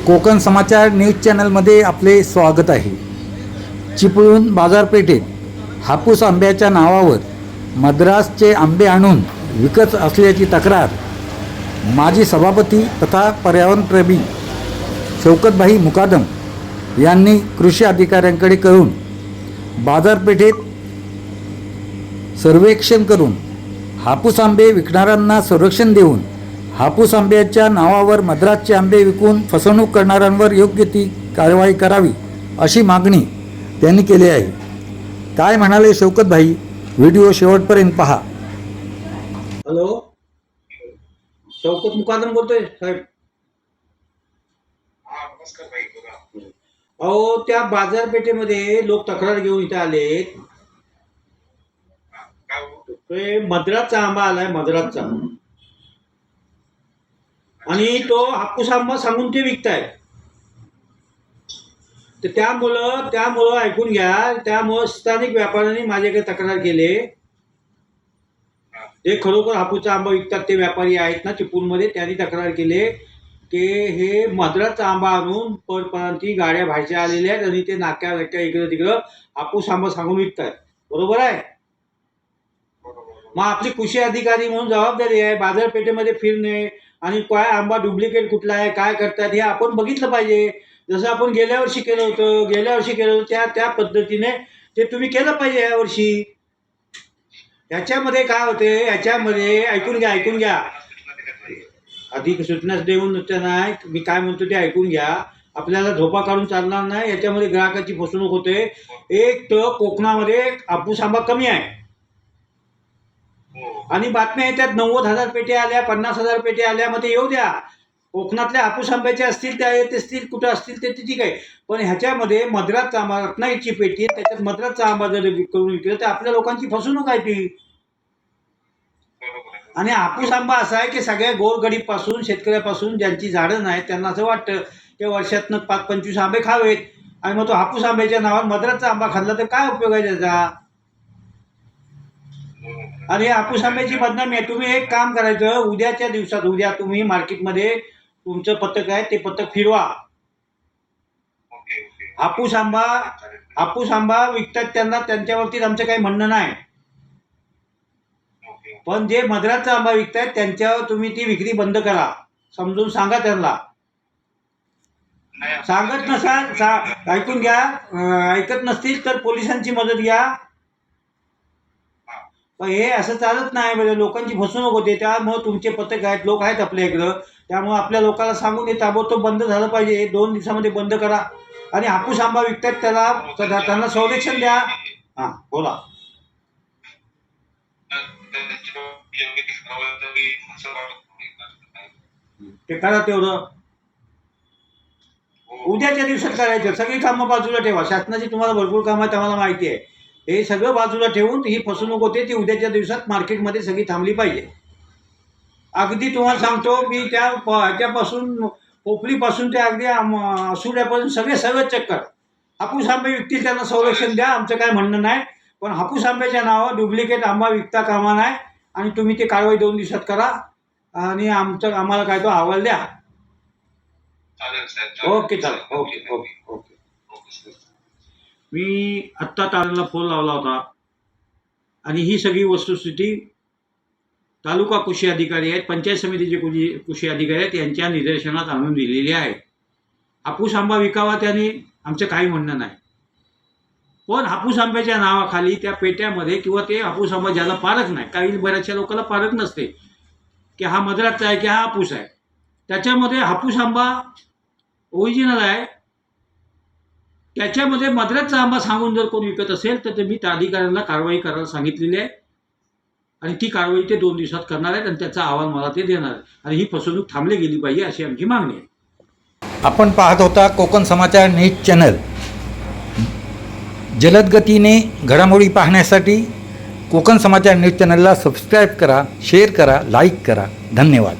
कोकण समाचार news चॅनलमध्ये आपले स्वागत आहे। चिपळूण बाजारपेठेत हापूस आंब्याच्या नावावर मद्रासचे आंबे आणून विकत असल्याची तक्रार माजी सभापती तथा पर्यावरणप्रेमी शौकतभाई मुकादम यांनी कृषी अधिकाऱ्यांकडे करून बाजारपेठेत सर्वेक्षण करून हापूस आंबे विकणाऱ्यांना संरक्षण देऊन हापूस आंब्याच्या नावावर मद्रासचे आंबे विकून फसवणूक करणाऱ्यांवर योग्य ती कारवाई करावी अशी मागणी त्यांनी केली आहे। काय म्हणाले शौकतभाई, व्हिडिओ शेवटपर्यंत पहा। हॅलो, शौकत मुकादम बोलतोय साहेब। नमस्कार भाई, बोला। अहो, त्या बाजारपेठेमध्ये लोक तक्रार घेऊन इथे आलेत। ते मद्रासचा आंबा आलाय, मद्रासचा, आणि तो हापूस आंबा सांगून ते विकतायत। तर त्यामुळं ऐकून घ्या, त्यामुळं स्थानिक व्यापाऱ्यांनी माझ्याकडे तक्रार केली। ते खरोखर हापूसचा आंबा विकतात ते व्यापारी आहेत ना चिपळूणमध्ये, त्यांनी तक्रार केली की हे मद्रासचा आंबा आणून परप्रांती गाड्या बाहेरच्या आलेल्या आहेत आणि ते नाक्या इकडं तिकडं हापूस आंबा सांगून विकतात। बरोबर आहे? मग आपली कृषी अधिकारी म्हणून जबाबदारी आहे बाजारपेठेमध्ये फिरणे आणि काय आंबा डुप्लिकेट कुठला आहे, काय करतात हे आपण बघितलं पाहिजे। जसं आपण गेल्या वर्षी केलं होतं त्या पद्धतीने ते तुम्ही केलं पाहिजे यावर्षी। याच्यामध्ये काय होते, याच्यामध्ये ऐकून घ्या, अधिक सूचना देऊन नाही, मी काय म्हणतो ते ऐकून घ्या। आपल्याला झोपा काढून चालणार नाही, याच्यामध्ये ग्राहकाची फसवणूक होते। एक तर कोकणामध्ये हापूस आंबा कमी आहे आणि बातम्या येतात 90,000 पेट्या आल्या, 50,000 पेट्या आल्या। मग ते येऊ द्या, कोकणातल्या हापूस आंब्याचे असतील त्या येत असतील, कुठं असतील ते ठीक आहे, पण ह्याच्यामध्ये मद्रासचा आंबा, रत्नागिरीची पेटी, त्याच्यात मद्रासचा आंबा जर करून विकलं तर आपल्या लोकांची फसवणूक आहे ती। आणि हापूस आंबा असा आहे की सगळ्या गोरगरीबपासून, शेतकऱ्यापासून ज्यांची झाडं नाहीत त्यांना असं वाटतं की वर्षातनं 5-25 आंबे खावेत, आणि मग तो हापूस आंब्याच्या नावावर मद्रासचा आंबा खाल्ला तर काय उपयोग आहे त्याचा? आणि हापूस आंब्याची बदनामी आहे। तुम्ही एक काम करायचं, उद्याच्या दिवसात, उद्या तुम्ही मार्केटमध्ये तुमचं पथक आहे ते पथक फिरवा। हापूस आंबा विकतात त्यांना, त्यांच्यावरती आमचं काही म्हणणं नाही, पण जे मद्रासचा आंबा विकतायत त्यांच्यावर तुम्ही ती विक्री बंद करा, समजून सांगा त्यांना। सांगत नसाल, ऐकून घ्या, ऐकत नसतील तर पोलिसांची मदत घ्या। पण हे असं चालत नाही, म्हणजे लोकांची फसवणूक होते। त्यामुळे तुमचे पथक आहेत, लोक आहेत आपल्या इकडं, त्यामुळे आपल्या लोकांना सांगून हे ताबडतोब बंद झालं पाहिजे, 2 दिवसामध्ये बंद करा। आणि हापूस आंबा विकतात त्यांना संरक्षण द्या। हां, बोला। ते करा तेवढं, उद्याच्या दिवसात करायचं। सगळी कामं बाजूला ठेवा, शासनाची तुम्हाला भरपूर कामं आहेत आम्हाला माहिती आहे। हे सगळं बाजूला ठेवून ही फसवणूक होते ती उद्याच्या दिवसात मार्केटमध्ये सगळी थांबली पाहिजे। अगदी तुम्हाला सांगतो मी, ह्याच्यापासून पोपलीपासून ते अगदी आसुड्यापासून सगळे चक्कर हापूस आंबे विकतील त्यांना संरक्षण द्या, आमचं काय म्हणणं नाही, पण हापूस आंब्याच्या नावावर डुप्लिकेट आंबा विकता कामा नाही। आणि तुम्ही ते कारवाई 2 दिवसात करा आणि आम्हाला काय तो अहवाल द्या। ओके, चालेल, ओके। मी आत्ता ताराला फोन लावला होता आणि ही सगळी वस्तुस्थिती तालुका कृषी अधिकारी आहेत, पंचायत समितीचे कृषी अधिकारी आहेत, यांच्या निदर्शनात आणून दिलेली आहे। हापूस आंबा विकावा त्याने आमचं काही म्हणणं नाही, पण हापूस आंब्याच्या नावाखाली त्या पेट्यामध्ये किंवा ते हापूस आंबा ज्याला पारख नाही, काही बऱ्याचशा लोकांना पारख नसते की हा मद्रासचा आहे की हा हापूस आहे, त्याच्यामध्ये हापूस आंबा ओरिजिनल आहे, त्याच्यामध्ये मद्रासचा आंबा सांगून जर कोण विकत असेल तर मी त्या अधिकाऱ्यांना कारवाई करायला सांगितलेली आहे आणि ती कारवाई ते 2 दिवसात करणार आहेत आणि त्याचा अहवाल मला ते देणार आहे आणि ही फसवणूक थांबली गेली पाहिजे अशी आमची मागणी आहे। आपण पाहत होता कोकण समाचार न्यूज चॅनल। जलद गतीने घडामोडी पाहण्यासाठी कोकण समाचार न्यूज चॅनलला सबस्क्राईब करा, शेअर करा, लाईक करा। धन्यवाद।